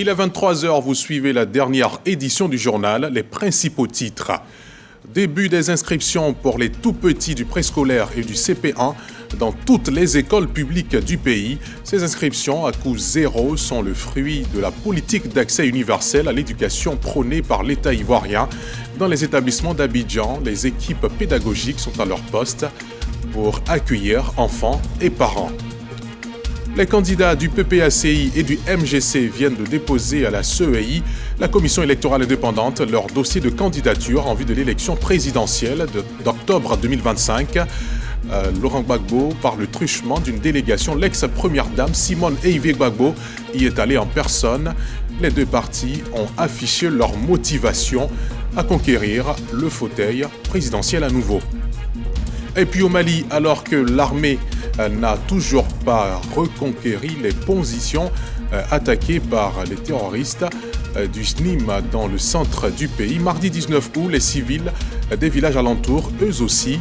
Il est 23h, vous suivez la dernière édition du journal, les principaux titres. Début des inscriptions pour les tout-petits du préscolaire et du CP1 dans toutes les écoles publiques du pays. Ces inscriptions à coût zéro sont le fruit de la politique d'accès universel à l'éducation prônée par l'État ivoirien. Dans les établissements d'Abidjan, les équipes pédagogiques sont à leur poste pour accueillir enfants et parents. Les candidats du PPACI et du MGC viennent de déposer à la CEI, la commission électorale indépendante, leur dossier de candidature en vue de l'élection présidentielle d'octobre 2025. Laurent Gbagbo, par le truchement d'une délégation, l'ex-première dame Simone Eivé Gbagbo y est allée en personne. Les deux partis ont affiché leur motivation à conquérir le fauteuil présidentiel à nouveau. Et puis au Mali, alors que l'armée n'a toujours pas reconquéri les positions attaquées par les terroristes du SNIM dans le centre du pays, mardi 19 août, les civils des villages alentours, eux aussi,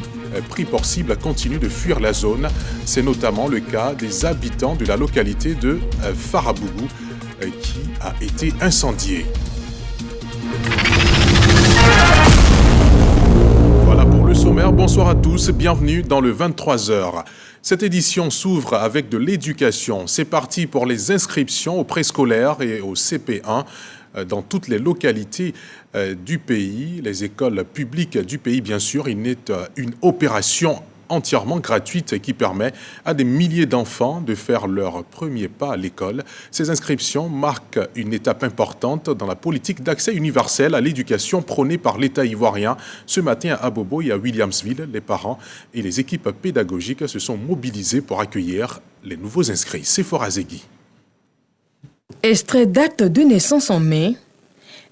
pris pour cible, continuent de fuir la zone. C'est notamment le cas des habitants de la localité de Farabougou qui a été incendiée. Voilà pour le sommaire. Bonsoir à tous, bienvenue dans le 23h. Cette édition s'ouvre avec de l'éducation. C'est parti pour les inscriptions au préscolaire et au CP1 dans toutes les localités du pays, les écoles publiques du pays, bien sûr. Il est une opération entièrement gratuite qui permet à des milliers d'enfants de faire leur premier pas à l'école. Ces inscriptions marquent une étape importante dans la politique d'accès universel à l'éducation prônée par l'État ivoirien. Ce matin à Abobo et à Williamsville, les parents et les équipes pédagogiques se sont mobilisés pour accueillir les nouveaux inscrits. Sephora Zegui. Extrait d'acte de naissance en mai.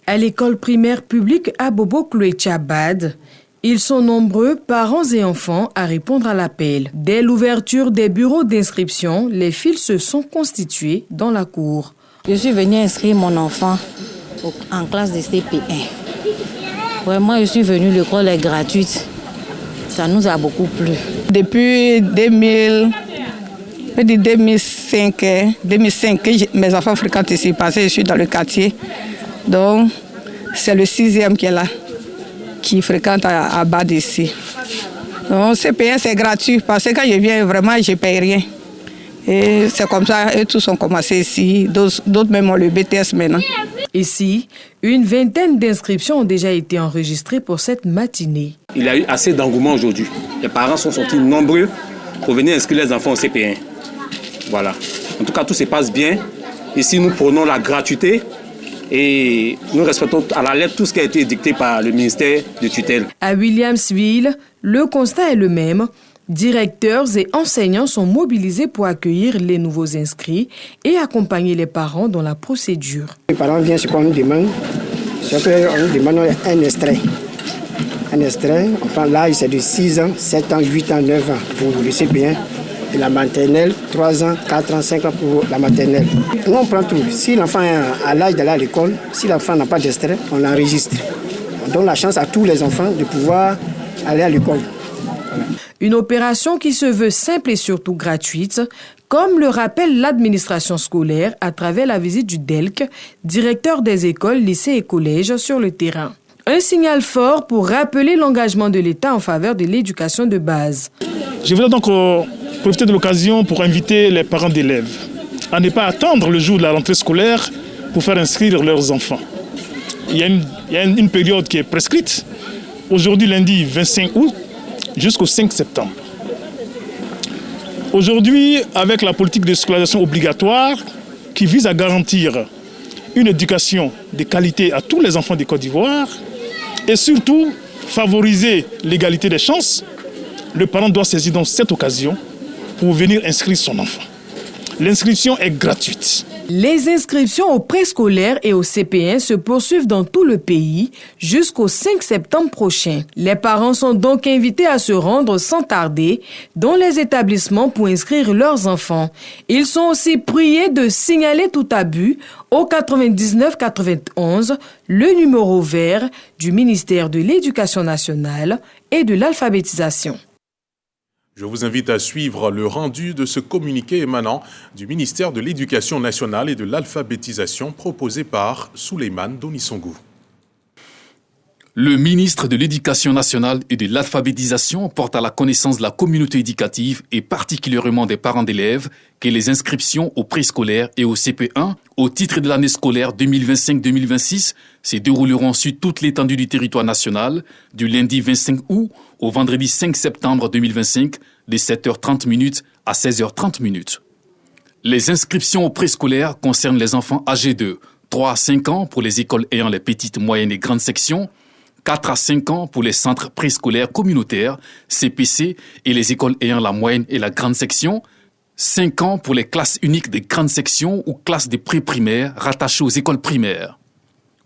À l'école primaire publique Abobo Klouetchabad, ils sont nombreux, parents et enfants, à répondre à l'appel. Dès l'ouverture des bureaux d'inscription, les files se sont constituées dans la cour. Je suis venue inscrire mon enfant en classe de CP1. Vraiment, je suis venue, l'école est gratuite. Ça nous a beaucoup plu. Depuis 2005, mes enfants fréquentent ici parce que je suis dans le quartier. Donc, c'est le 6e qui est là, qui fréquente à bas d'ici. Donc, CP1, c'est gratuit parce que quand je viens, vraiment, je ne paye rien. Et c'est comme ça, et tous ont commencé ici. D'autres même ont le BTS maintenant. Ici, une vingtaine d'inscriptions ont déjà été enregistrées pour cette matinée. Il y a eu assez d'engouement aujourd'hui. Les parents sont sortis nombreux pour venir inscrire les enfants au CP1. Voilà. En tout cas, tout se passe bien. Ici, nous prenons la gratuité et nous respectons à la lettre tout ce qui a été dicté par le ministère de tutelle. À Williamsville, le constat est le même. Directeurs et enseignants sont mobilisés pour accueillir les nouveaux inscrits et accompagner les parents dans la procédure. Les parents viennent, ce qu'on nous demande, c'est qu'on nous demande un extrait. Un extrait, on prend l'âge, c'est de 6 ans, 7 ans, 8 ans, 9 ans pour le CP1. Et la maternelle, 3 ans, 4 ans, 5 ans pour la maternelle. Nous, on prend tout. Si l'enfant est à l'âge d'aller à l'école, si l'enfant n'a pas d'extrait, on l'enregistre. On donne la chance à tous les enfants de pouvoir aller à l'école. Voilà. Une opération qui se veut simple et surtout gratuite, comme le rappelle l'administration scolaire à travers la visite du DELC, directeur des écoles, lycées et collèges sur le terrain. Un signal fort pour rappeler l'engagement de l'État en faveur de l'éducation de base. Je voudrais donc profiter de l'occasion pour inviter les parents d'élèves à ne pas attendre le jour de la rentrée scolaire pour faire inscrire leurs enfants. Il y a une période qui est prescrite, aujourd'hui lundi 25 août jusqu'au 5 septembre. Aujourd'hui, avec la politique de scolarisation obligatoire qui vise à garantir une éducation de qualité à tous les enfants de Côte d'Ivoire et surtout favoriser l'égalité des chances, le parent doit saisir donc cette occasion pour venir inscrire son enfant. L'inscription est gratuite. Les inscriptions au préscolaire et au CP1 se poursuivent dans tout le pays jusqu'au 5 septembre prochain. Les parents sont donc invités à se rendre sans tarder dans les établissements pour inscrire leurs enfants. Ils sont aussi priés de signaler tout abus au 99 91, le numéro vert du ministère de l'Éducation nationale et de l'alphabétisation. Je vous invite à suivre le rendu de ce communiqué émanant du ministère de l'Éducation nationale et de l'alphabétisation proposé par Souleymane Donissongou. Le ministre de l'Éducation nationale et de l'alphabétisation porte à la connaissance de la communauté éducative et particulièrement des parents d'élèves que les inscriptions au préscolaire et au CP1 au titre de l'année scolaire 2025-2026 se dérouleront sur toute l'étendue du territoire national du lundi 25 août au vendredi 5 septembre 2025 de 7h30 à 16h30. Les inscriptions au préscolaire concernent les enfants âgés de 3 à 5 ans pour les écoles ayant les petites, moyennes et grandes sections, 4 à 5 ans pour les centres préscolaires communautaires, CPC, et les écoles ayant la moyenne et la grande section, 5 ans pour les classes uniques des grandes sections ou classes des pré-primaires rattachées aux écoles primaires.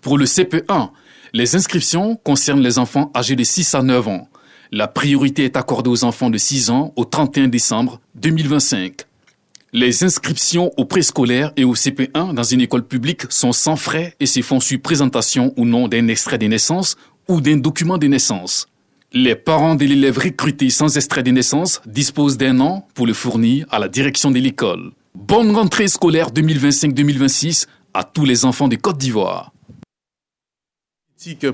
Pour le CP1, les inscriptions concernent les enfants âgés de 6 à 9 ans. La priorité est accordée aux enfants de 6 ans au 31 décembre 2025. Les inscriptions au préscolaire et au CP1 dans une école publique sont sans frais et se font sur présentation ou non d'un extrait de naissance ou d'un document de naissance. Les parents de l'élève recruté sans extrait de naissance disposent d'1 an pour le fournir à la direction de l'école. Bonne rentrée scolaire 2025-2026 à tous les enfants de Côte d'Ivoire.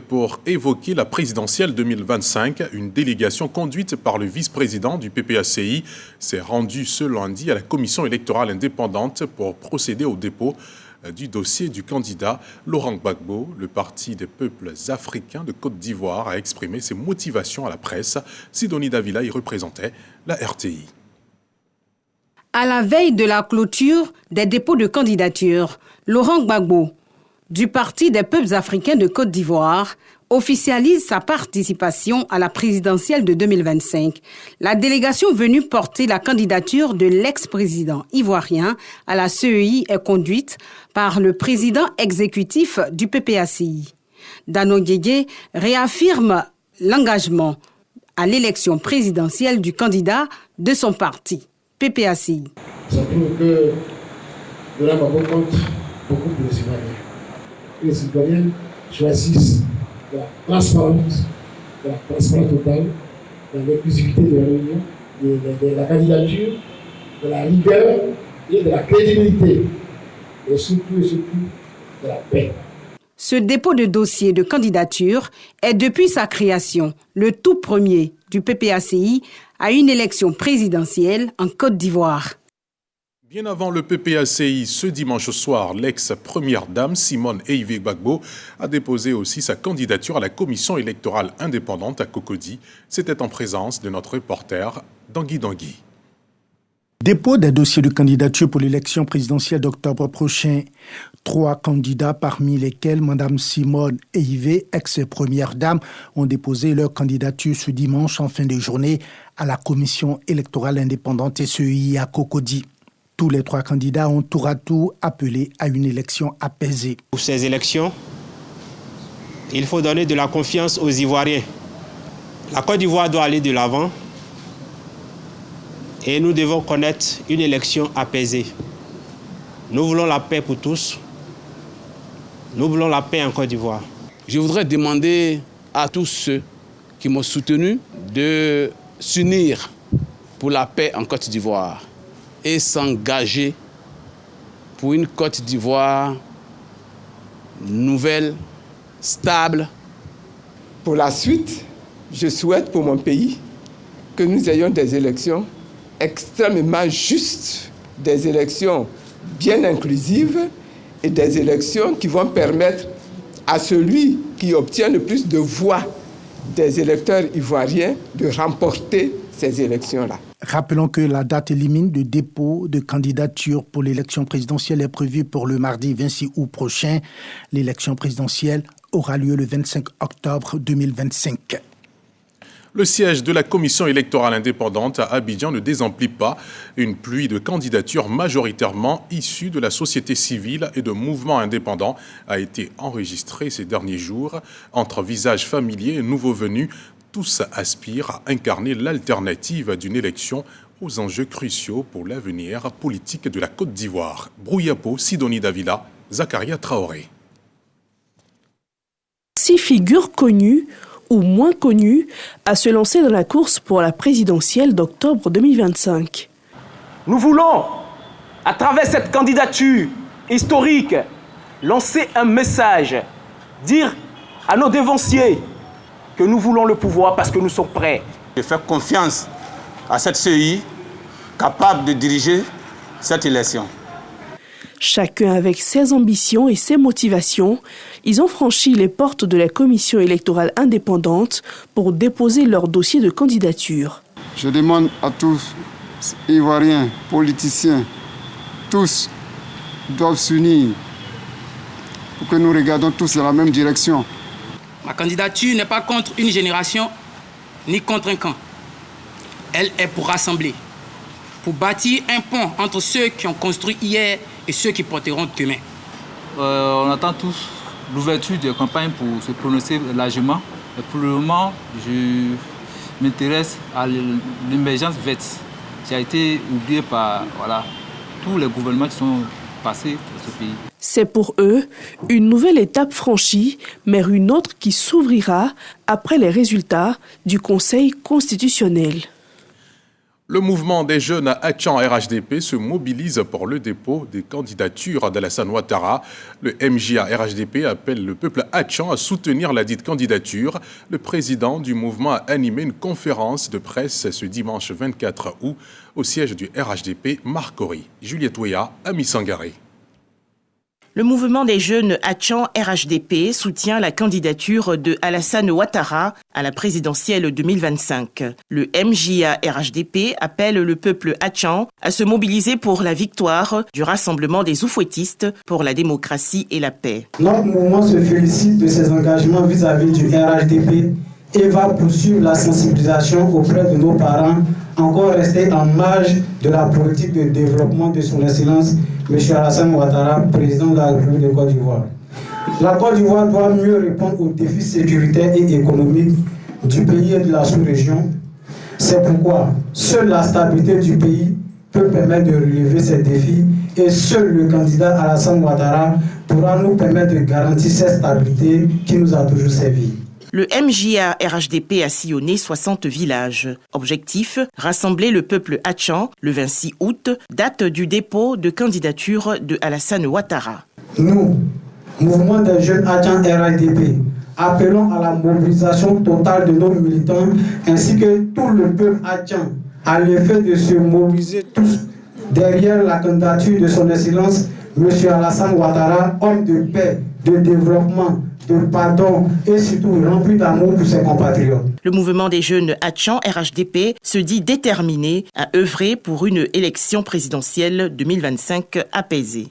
Pour évoquer la présidentielle 2025, une délégation conduite par le vice-président du PPACI s'est rendue ce lundi à la commission électorale indépendante pour procéder au dépôt du dossier du candidat Laurent Gbagbo. Le Parti des peuples africains de Côte d'Ivoire a exprimé ses motivations à la presse. Sidonie Davila y représentait la RTI. À la veille de la clôture des dépôts de candidature, Laurent Gbagbo, du Parti des peuples africains de Côte d'Ivoire, officialise sa participation à la présidentielle de 2025. La délégation venue porter la candidature de l'ex-président ivoirien à la CEI est conduite par le président exécutif du PPACI. Dano Guégué réaffirme l'engagement à l'élection présidentielle du candidat de son parti, PPACI. Ça prouve que Laurent Gbagbo compte beaucoup pour les Ivoiriens. Les citoyens choisissent de la transparence totale, de l'inclusivité de la réunion, de la candidature, de la rigueur et de la crédibilité, et surtout de la paix. Ce dépôt de dossier de candidature est depuis sa création le tout premier du PPACI à une élection présidentielle en Côte d'Ivoire. Bien avant le PPACI, ce dimanche soir, l'ex-première dame Simone Eivé Gbagbo a déposé aussi sa candidature à la commission électorale indépendante à Cocody. C'était en présence de notre reporter Dangui Dangui. Dépôt des dossiers de candidature pour l'élection présidentielle d'octobre prochain. 3 candidats, parmi lesquels Mme Simone Eivé, ex-première dame, ont déposé leur candidature ce dimanche en fin de journée à la commission électorale indépendante SEI à Cocody. Tous les 3 candidats ont tour à tour appelé à une élection apaisée. Pour ces élections, il faut donner de la confiance aux Ivoiriens. La Côte d'Ivoire doit aller de l'avant et nous devons connaître une élection apaisée. Nous voulons la paix pour tous. Nous voulons la paix en Côte d'Ivoire. Je voudrais demander à tous ceux qui m'ont soutenu de s'unir pour la paix en Côte d'Ivoire et s'engager pour une Côte d'Ivoire nouvelle, stable. Pour la suite, je souhaite pour mon pays que nous ayons des élections extrêmement justes, des élections bien inclusives et des élections qui vont permettre à celui qui obtient le plus de voix des électeurs ivoiriens de remporter ces élections-là. Rappelons que la date limite de dépôt de candidature pour l'élection présidentielle est prévue pour le mardi 26 août prochain. L'élection présidentielle aura lieu le 25 octobre 2025. Le siège de la commission électorale indépendante à Abidjan ne désemplit pas. Une pluie de candidatures majoritairement issues de la société civile et de mouvements indépendants a été enregistrée ces derniers jours. Entre visages familiers et nouveaux venus, tous aspirent à incarner l'alternative d'une élection aux enjeux cruciaux pour l'avenir politique de la Côte d'Ivoire. Brouillapo, Sidonie Davila, Zakaria Traoré. 6 figures connues ou moins connus à se lancer dans la course pour la présidentielle d'octobre 2025. Nous voulons, à travers cette candidature historique, lancer un message, dire à nos devanciers que nous voulons le pouvoir parce que nous sommes prêts. Je fais confiance à cette CEI capable de diriger cette élection. Chacun avec ses ambitions et ses motivations, ils ont franchi les portes de la commission électorale indépendante pour déposer leur dossier de candidature. Je demande à tous, Ivoiriens, politiciens, tous doivent s'unir pour que nous regardions tous dans la même direction. Ma candidature n'est pas contre une génération ni contre un camp. Elle est pour rassembler, pour bâtir un pont entre ceux qui ont construit hier et ceux qui porteront demain. On attend tous l'ouverture des campagnes pour se prononcer largement. Et pour le moment, je m'intéresse à l'émergence verte qui a été oubliée par tous les gouvernements qui sont passés dans ce pays. C'est pour eux une nouvelle étape franchie, mais une autre qui s'ouvrira après les résultats du Conseil constitutionnel. Le mouvement des jeunes Hatchan RHDP se mobilise pour le dépôt des candidatures d'Alassane Ouattara. Le MJA RHDP appelle le peuple Hatchan à soutenir la dite candidature. Le président du mouvement a animé une conférence de presse ce dimanche 24 août au siège du RHDP Marcory. Juliette Ouéa, Ami Sangaré. Le mouvement des jeunes Hatchan RHDP soutient la candidature de Alassane Ouattara à la présidentielle 2025. Le MJA RHDP appelle le peuple Hatchan à se mobiliser pour la victoire du rassemblement des oufouettistes pour la démocratie et la paix. Notre mouvement se félicite de ses engagements vis-à-vis du RHDP et va poursuivre la sensibilisation auprès de nos parents, encore restés en marge de la politique de développement de son Excellence M. Alassane Ouattara, président de la République de Côte d'Ivoire. La Côte d'Ivoire doit mieux répondre aux défis sécuritaires et économiques du pays et de la sous-région. C'est pourquoi seule la stabilité du pays peut permettre de relever ces défis et seul le candidat Alassane Ouattara pourra nous permettre de garantir cette stabilité qui nous a toujours servi. Le MJA RHDP a sillonné 60 villages. Objectif, rassembler le peuple Hatchan le 26 août, date du dépôt de candidature de Alassane Ouattara. Nous, mouvement des jeunes Hatchan RHDP, appelons à la mobilisation totale de nos militants ainsi que tout le peuple Hatchan à l'effet de se mobiliser tous derrière la candidature de son Excellence M. Alassane Ouattara, homme de paix, de développement, de pardon et surtout rempli d'amour pour ses compatriotes. Le mouvement des jeunes Hatchan RHDP se dit déterminé à œuvrer pour une élection présidentielle 2025 apaisée.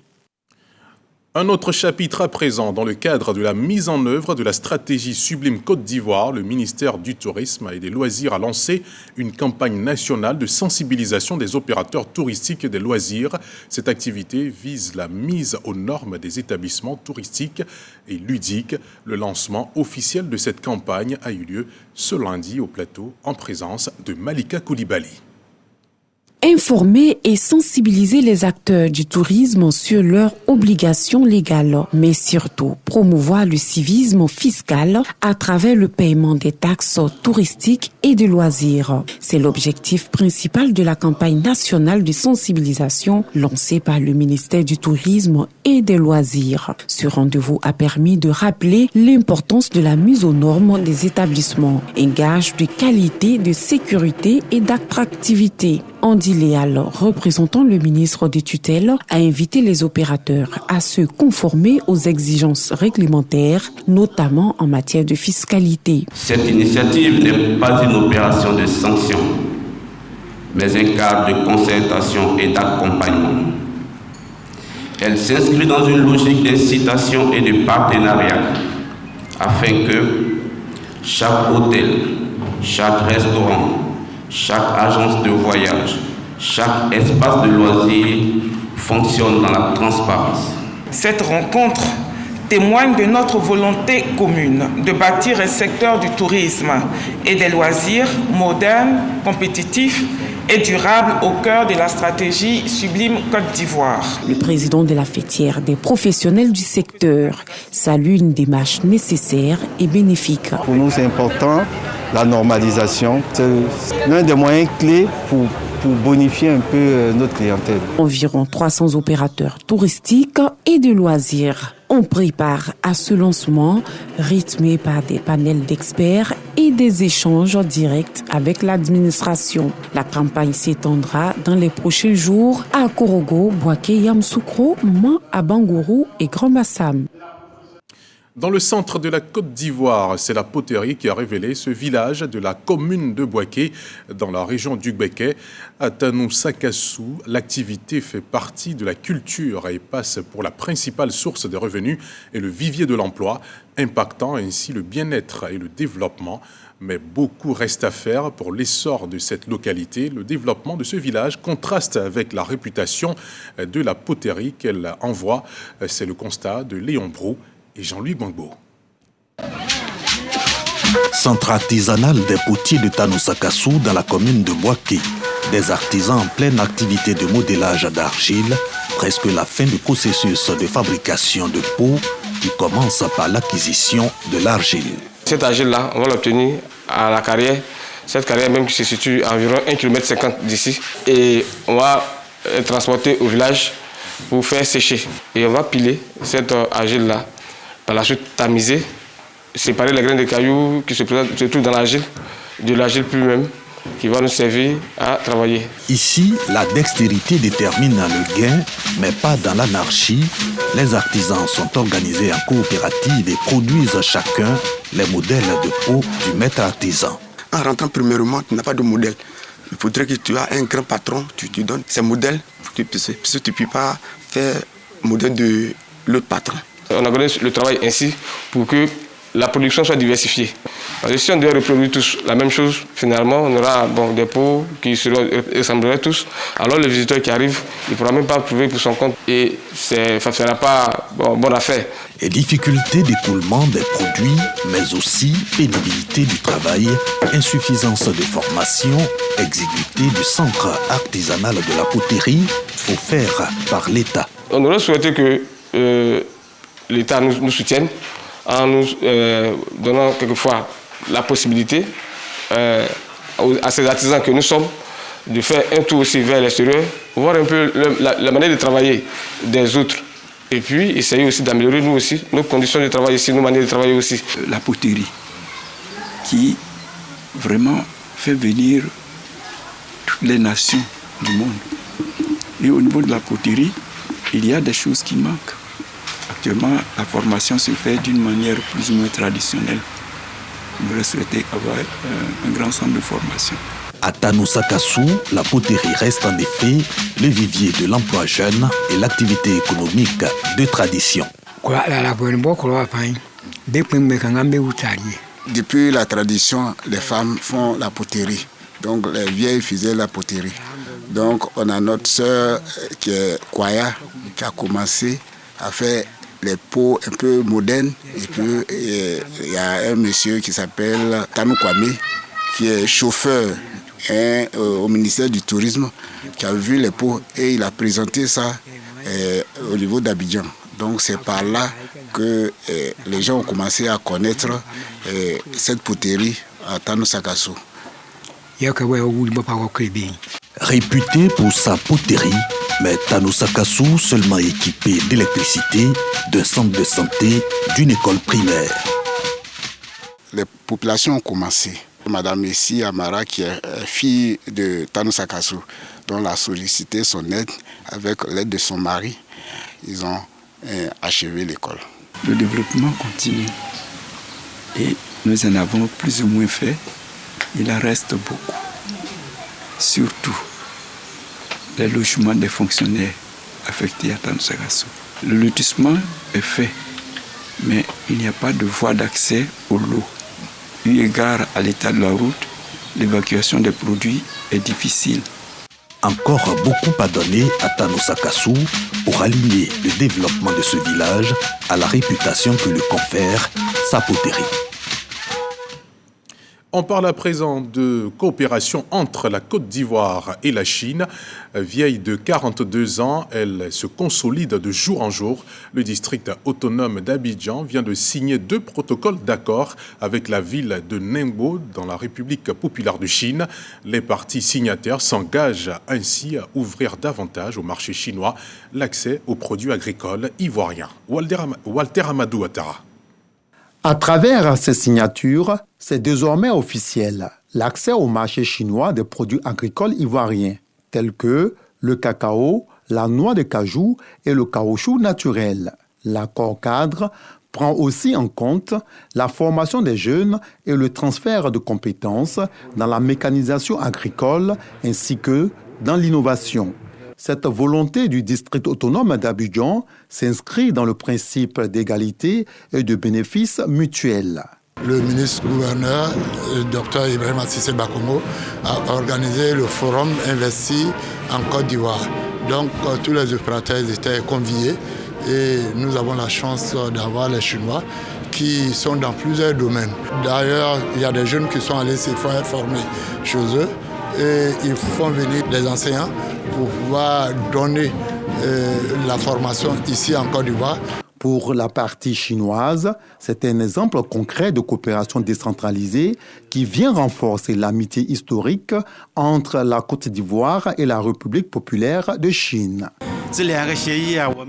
Un autre chapitre à présent dans le cadre de la mise en œuvre de la stratégie Sublime Côte d'Ivoire, le ministère du Tourisme et des Loisirs a lancé une campagne nationale de sensibilisation des opérateurs touristiques et des loisirs. Cette activité vise la mise aux normes des établissements touristiques et ludiques. Le lancement officiel de cette campagne a eu lieu ce lundi au plateau en présence de Malika Koulibaly. Informer et sensibiliser les acteurs du tourisme sur leurs obligations légales, mais surtout promouvoir le civisme fiscal à travers le paiement des taxes touristiques et de loisirs. C'est l'objectif principal de la campagne nationale de sensibilisation lancée par le ministère du Tourisme et des Loisirs. Ce rendez-vous a permis de rappeler l'importance de la mise aux normes des établissements, un gage de qualité, de sécurité et d'attractivité. Andy Léal, représentant le ministre des tutelles, a invité les opérateurs à se conformer aux exigences réglementaires, notamment en matière de fiscalité. Cette initiative n'est pas une opération de sanction, mais un cadre de concertation et d'accompagnement. Elle s'inscrit dans une logique d'incitation et de partenariat, afin que chaque hôtel, chaque restaurant, chaque agence de voyage, chaque espace de loisirs fonctionne dans la transparence. Cette rencontre témoigne de notre volonté commune de bâtir un secteur du tourisme et des loisirs moderne, compétitif et durable au cœur de la stratégie Sublime Côte d'Ivoire. Le président de la fêtière des professionnels du secteur salue une démarche nécessaire et bénéfique. Pour nous, c'est important, la normalisation. C'est l'un des moyens clés pour bonifier un peu notre clientèle. Environ 300 opérateurs touristiques et de loisirs ont pris part à ce lancement, rythmé par des panels d'experts et des échanges directs avec l'administration. La campagne s'étendra dans les prochains jours à Korogo, Bouaké, Yamoussoukro, Man, Abangourou et Grand Massam. Dans le centre de la Côte d'Ivoire, c'est la poterie qui a révélé ce village de la commune de Bouaké, dans la région d'Ugbeke. À Tanou-Sakassou, l'activité fait partie de la culture et passe pour la principale source de revenus et le vivier de l'emploi, impactant ainsi le bien-être et le développement. Mais beaucoup reste à faire pour l'essor de cette localité. Le développement de ce village contraste avec la réputation de la poterie qu'elle envoie. C'est le constat de Léon Brou et Jean-Louis Gbangbo. Centre artisanal des potiers de Tanou-Sakassou dans la commune de Bouaké. Des artisans en pleine activité de modélage d'argile, presque la fin du processus de fabrication de pots qui commence par l'acquisition de l'argile. Cette argile-là, on va l'obtenir à la carrière. Cette carrière même qui se situe à environ 1,50 km d'ici. Et on va transporter au village pour faire sécher. Et on va piler cette argile-là. Par la suite, tamiser, séparer les grains de cailloux qui se trouvent dans l'argile, de l'argile plus même, qui va nous servir à travailler. Ici, la dextérité détermine le gain, mais pas dans l'anarchie. Les artisans sont organisés en coopérative et produisent chacun les modèles de peau du maître artisan. En rentrant premièrement, tu n'as pas de modèle. Il faudrait que tu aies un grand patron, tu te donnes ces modèles, pour que tu ne peux pas faire modèle de l'autre patron. On organise le travail ainsi pour que la production soit diversifiée. Alors, si on devait reproduire tous la même chose, finalement, on aura des pots qui ressembleraient tous. Alors le visiteur qui arrive, il ne pourra même pas prouver pour son compte et ça ne fera pas bonne affaire. Et difficulté d'écoulement des produits, mais aussi pénibilité du travail, insuffisance de formation, exiguïté du centre artisanal de la poterie offert par l'État. On aurait souhaité que l'État nous soutienne en nous donnant quelquefois la possibilité à ces artisans que nous sommes de faire un tour aussi vers l'extérieur, voir un peu la manière de travailler des autres et puis essayer aussi d'améliorer nous aussi nos conditions de travail ici, nos manières de travailler aussi. La poterie qui vraiment fait venir toutes les nations du monde. Et au niveau de la poterie, il y a des choses qui manquent. Actuellement, la formation se fait d'une manière plus ou moins traditionnelle. On aurait souhaité avoir un grand centre de formation. À Tanou-Sakassou, la poterie reste en effet le vivier de l'emploi jeune et l'activité économique de tradition. Depuis la tradition, les femmes font la poterie. Donc les vieilles faisaient la poterie. Donc on a notre sœur qui est Kwaya, qui a commencé à faire les pots un peu modernes. Et puis il y a un monsieur qui s'appelle Tanou Kwame, qui est chauffeur au ministère du Tourisme, qui a vu les pots et il a présenté ça au niveau d'Abidjan. Donc c'est par là que les gens ont commencé à connaître cette poterie à Tanou-Sakassou. Réputé pour sa poterie, mais Tanou-Sakassou seulement équipé d'électricité, d'un centre de santé, d'une école primaire. Les populations ont commencé. Madame Essi Amara, qui est fille de Tanou-Sakassou, dont elle a sollicité son aide avec l'aide de son mari. Ils ont achevé l'école. Le développement continue et nous en avons plus ou moins fait. Il en reste beaucoup. Surtout les logements des fonctionnaires affectés à Tanou-Sakassou. Le lotissement est fait, mais il n'y a pas de voie d'accès au lot. Eu égard à l'état de la route, l'évacuation des produits est difficile. Encore beaucoup à donner à Tanou-Sakassou pour aligner le développement de ce village à la réputation que lui confère sa poterie. On parle à présent de coopération entre la Côte d'Ivoire et la Chine. Vieille de 42 ans, elle se consolide de jour en jour. Le district autonome d'Abidjan vient de signer 2 protocoles d'accord avec la ville de Ningbo dans la République populaire de Chine. Les parties signataires s'engagent ainsi à ouvrir davantage au marché chinois l'accès aux produits agricoles ivoiriens. Walter Amadou Ouattara. À travers ces signatures, c'est désormais officiel. L'accès au marché chinois des produits agricoles ivoiriens, tels que le cacao, la noix de cajou et le caoutchouc naturel. L'accord cadre prend aussi en compte la formation des jeunes et le transfert de compétences dans la mécanisation agricole ainsi que dans l'innovation. Cette volonté du district autonome d'Abidjan s'inscrit dans le principe d'égalité et de bénéfices mutuels. Le ministre-gouverneur, Dr Ibrahima Cissé Bakongo, a organisé le forum Investi en Côte d'Ivoire. Donc tous les opérateurs étaient conviés et nous avons la chance d'avoir les Chinois qui sont dans plusieurs domaines. D'ailleurs, il y a des jeunes qui sont allés se faire former chez eux et ils font venir des enseignants pour pouvoir donner la formation ici en Côte d'Ivoire. Pour la partie chinoise, c'est un exemple concret de coopération décentralisée qui vient renforcer l'amitié historique entre la Côte d'Ivoire et la République populaire de Chine.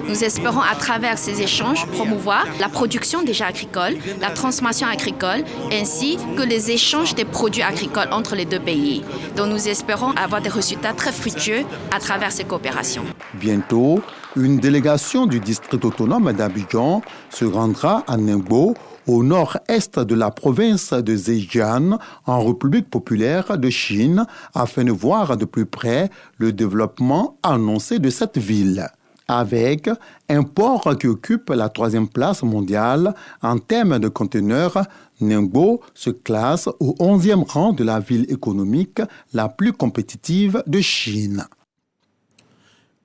Nous espérons à travers ces échanges promouvoir la production déjà agricole, la transformation agricole, ainsi que les échanges des produits agricoles entre les 2 pays. Donc nous espérons avoir des résultats très fructueux à travers ces coopérations. Bientôt, une délégation du district autonome d'Abidjan se rendra à Ningbo, au nord-est de la province de Zhejiang, en République populaire de Chine, afin de voir de plus près le développement annoncé de cette ville. Avec un port qui occupe la 3e place mondiale en termes de conteneurs, Ningbo se classe au 11e rang de la ville économique la plus compétitive de Chine.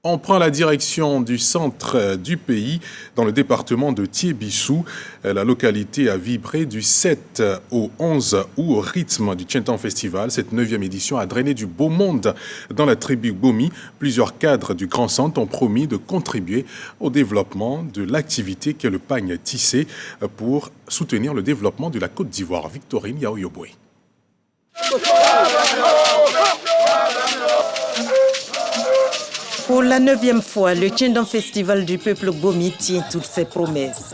On prend la direction du centre du pays, dans le département de Thiébissou. La localité a vibré du 7 au 11 août au rythme du Tchentan Festival. Cette 9e édition a drainé du beau monde dans la tribu Bomi. Plusieurs cadres du Grand Centre ont promis de contribuer au développement de l'activité qu'est le pagne tissé pour soutenir le développement de la Côte d'Ivoire. Victorine Yaoyoboué. Pour la 9e fois, le Tchentan Festival du peuple Bomi tient toutes ses promesses.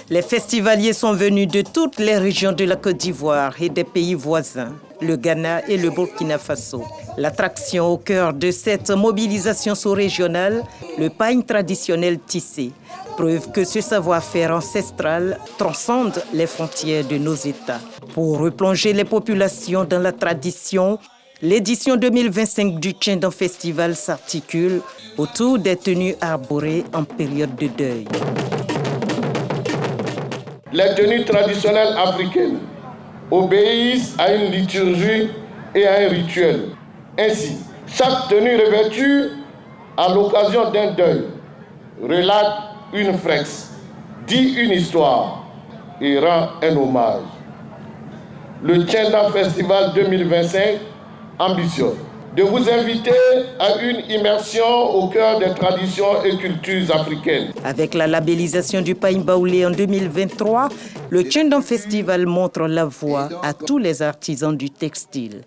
Les festivaliers sont venus de toutes les régions de la Côte d'Ivoire et des pays voisins, le Ghana et le Burkina Faso. L'attraction au cœur de cette mobilisation sous-régionale, le pagne traditionnel tissé, preuve que ce savoir-faire ancestral transcende les frontières de nos États. Pour replonger les populations dans la tradition, l'édition 2025 du Tchentan Festival s'articule autour des tenues arborées en période de deuil. Les tenues traditionnelles africaines obéissent à une liturgie et à un rituel. Ainsi, chaque tenue revêtue à l'occasion d'un deuil relate une flex, dit une histoire et rend un hommage. Le Tchentan Festival 2025 ambitionne de vous inviter à une immersion au cœur des traditions et cultures africaines. Avec la labellisation du pagne baoulé en 2023, le Tchentan Festival montre la voie à tous les artisans du textile.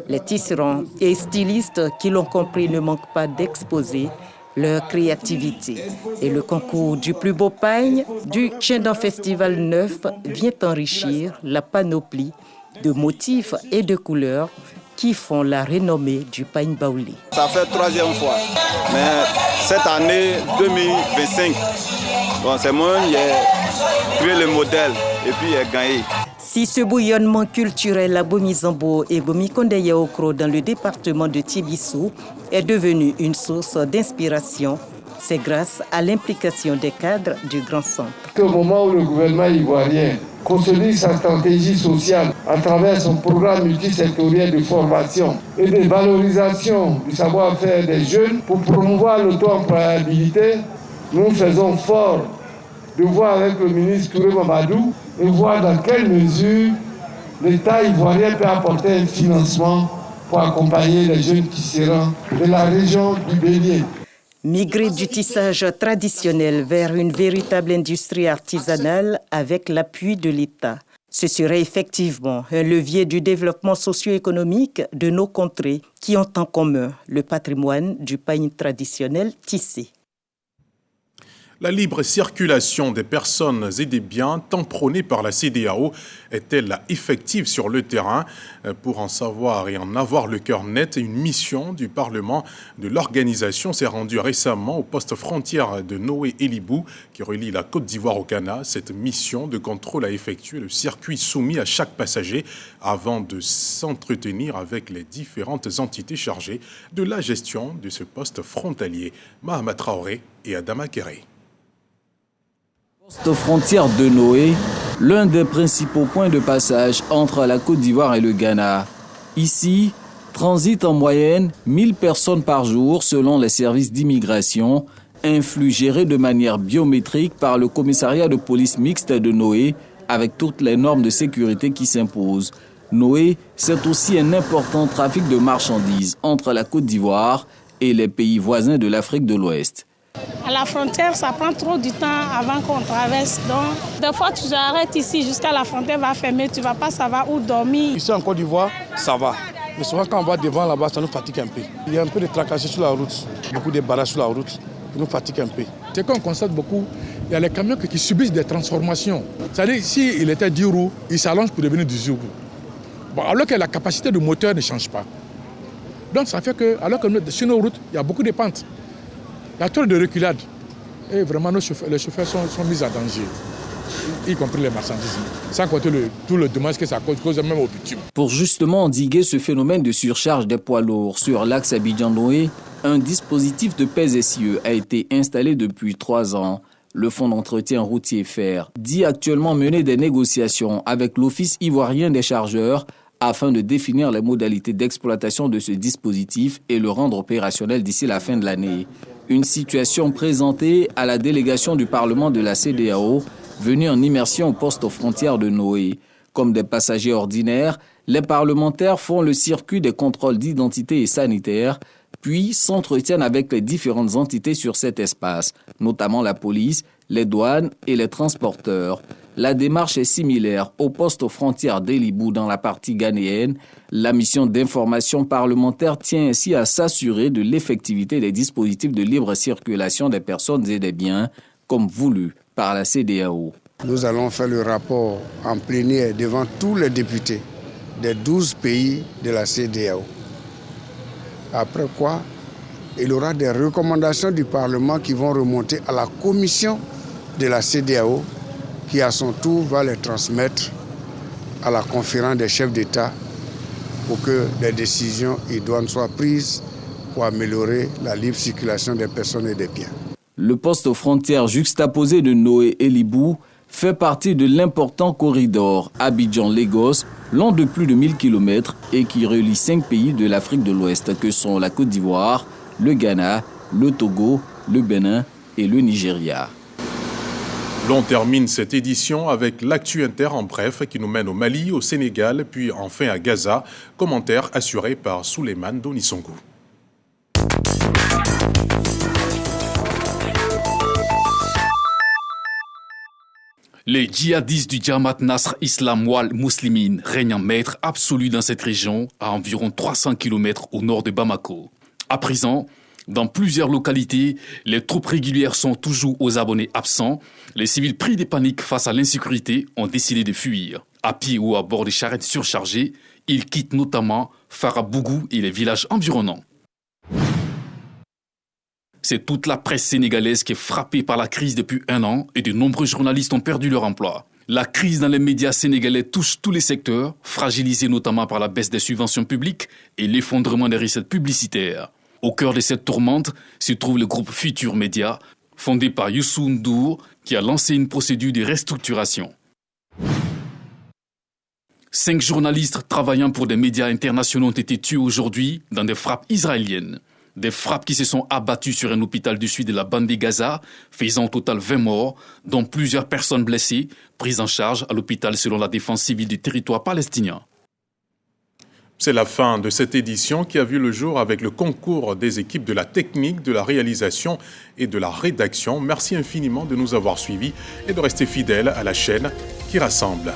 Les tisserands et stylistes qui l'ont compris ne manquent pas d'exposer leur créativité. Et le concours du plus beau pagne du Tchentan Festival 9 vient enrichir la panoplie de motifs et de couleurs qui font la renommée du pagne baoulé. Ça fait 3e fois, mais cette année 2025, c'est moi qui ai créé le modèle et puis j'ai gagné. Si ce bouillonnement culturel à Bomi-Zambo et Bomi-Konde-Yaokro dans le département de Thiébissou est devenu une source d'inspiration, c'est grâce à l'implication des cadres du Grand Centre. Au moment où le gouvernement ivoirien consolide sa stratégie sociale à travers son programme multisectoriel de formation et de valorisation du savoir-faire des jeunes pour promouvoir l'auto-employabilité, nous faisons fort de voir avec le ministre Touré Mamadou et voir dans quelle mesure l'État ivoirien peut apporter un financement pour accompagner les jeunes tisserands de la région du Bénier. Migrer du tissage traditionnel vers une véritable industrie artisanale avec l'appui de l'État. Ce serait effectivement un levier du développement socio-économique de nos contrées qui ont en commun le patrimoine du pain traditionnel tissé. La libre circulation des personnes et des biens, tant prônée par la CEDEAO, est-elle effective sur le terrain? Pour en savoir et en avoir le cœur net, une mission du Parlement de l'organisation s'est rendue récemment au poste frontière de Noé-Elibou, qui relie la Côte d'Ivoire au Ghana. Cette mission de contrôle a effectué le circuit soumis à chaque passager avant de s'entretenir avec les différentes entités chargées de la gestion de ce poste frontalier. Mahama Traoré et Adama Kéré. Poste frontière de Noé, l'un des principaux points de passage entre la Côte d'Ivoire et le Ghana. Ici, transitent en moyenne 1000 personnes par jour selon les services d'immigration, un flux géré de manière biométrique par le commissariat de police mixte de Noé avec toutes les normes de sécurité qui s'imposent. Noé, c'est aussi un important trafic de marchandises entre la Côte d'Ivoire et les pays voisins de l'Afrique de l'Ouest. À la frontière, ça prend trop du temps avant qu'on traverse. Donc, des fois, tu arrêtes ici jusqu'à la frontière va fermer. Tu ne vas pas savoir où dormir. Ici en Côte d'Ivoire, ça va. Mais souvent, quand on va devant là-bas, ça nous fatigue un peu. Il y a un peu de tracasser sur la route, beaucoup de barrages sur la route, qui nous fatigue un peu. C'est qu'on constate beaucoup, il y a les camions qui subissent des transformations. C'est-à-dire, s'il était 10 roues, il s'allonge pour devenir 18 roues. Bon, alors que la capacité du moteur ne change pas. Donc, ça fait que, alors que sur nos routes, il y a beaucoup de pentes. Il y a trop de reculades. Et vraiment, les chauffeurs sont mis en danger, y compris les marchandises. Sans compter tout le dommage que ça cause même au bitume. Pour justement endiguer ce phénomène de surcharge des poids lourds sur l'axe Abidjan-Noé, un dispositif de PES-SIE a été installé depuis 3 ans. Le Fonds d'entretien routier FER dit actuellement mener des négociations avec l'Office ivoirien des chargeurs afin de définir les modalités d'exploitation de ce dispositif et le rendre opérationnel d'ici la fin de l'année. Une situation présentée à la délégation du Parlement de la CEDEAO, venue en immersion au poste aux frontières de Noé. Comme des passagers ordinaires, les parlementaires font le circuit des contrôles d'identité et sanitaires, puis s'entretiennent avec les différentes entités sur cet espace, notamment la police, les douanes et les transporteurs. La démarche est similaire au poste aux frontières d'Elibou dans la partie ghanéenne. La mission d'information parlementaire tient ainsi à s'assurer de l'effectivité des dispositifs de libre circulation des personnes et des biens, comme voulu par la CEDEAO. Nous allons faire le rapport en plénière devant tous les députés des 12 pays de la CEDEAO. Après quoi, il y aura des recommandations du Parlement qui vont remonter à la commission de la CEDEAO, qui à son tour va les transmettre à la conférence des chefs d'État pour que des décisions idoines soient prises pour améliorer la libre circulation des personnes et des biens. Le poste aux frontières juxtaposé de Noé-Elibou fait partie de l'important corridor Abidjan-Lagos, long de plus de 1000 km et qui relie 5 pays de l'Afrique de l'Ouest que sont la Côte d'Ivoire, le Ghana, le Togo, le Bénin et le Nigeria. L'on termine cette édition avec l'actu inter en bref qui nous mène au Mali, au Sénégal, puis enfin à Gaza. Commentaire assuré par Souleymane Donisongo. Les djihadistes du Jamaat Nasr Islam Wal Muslimin règnent en maître absolu dans cette région, à environ 300 km au nord de Bamako. À présent, dans plusieurs localités, les troupes régulières sont toujours aux abonnés absents. Les civils pris de panique face à l'insécurité ont décidé de fuir. À pied ou à bord des charrettes surchargées, ils quittent notamment Farabougou et les villages environnants. C'est toute la presse sénégalaise qui est frappée par la crise depuis 1 an et de nombreux journalistes ont perdu leur emploi. La crise dans les médias sénégalais touche tous les secteurs, fragilisés notamment par la baisse des subventions publiques et l'effondrement des recettes publicitaires. Au cœur de cette tourmente se trouve le groupe Futur Média, fondé par Youssou N'Dour, qui a lancé une procédure de restructuration. 5 journalistes travaillant pour des médias internationaux ont été tués aujourd'hui dans des frappes israéliennes. Des frappes qui se sont abattues sur un hôpital du sud de la bande de Gaza, faisant au total 20 morts, dont plusieurs personnes blessées, prises en charge à l'hôpital selon la défense civile du territoire palestinien. C'est la fin de cette édition qui a vu le jour avec le concours des équipes de la technique, de la réalisation et de la rédaction. Merci infiniment de nous avoir suivis et de rester fidèles à la chaîne qui rassemble.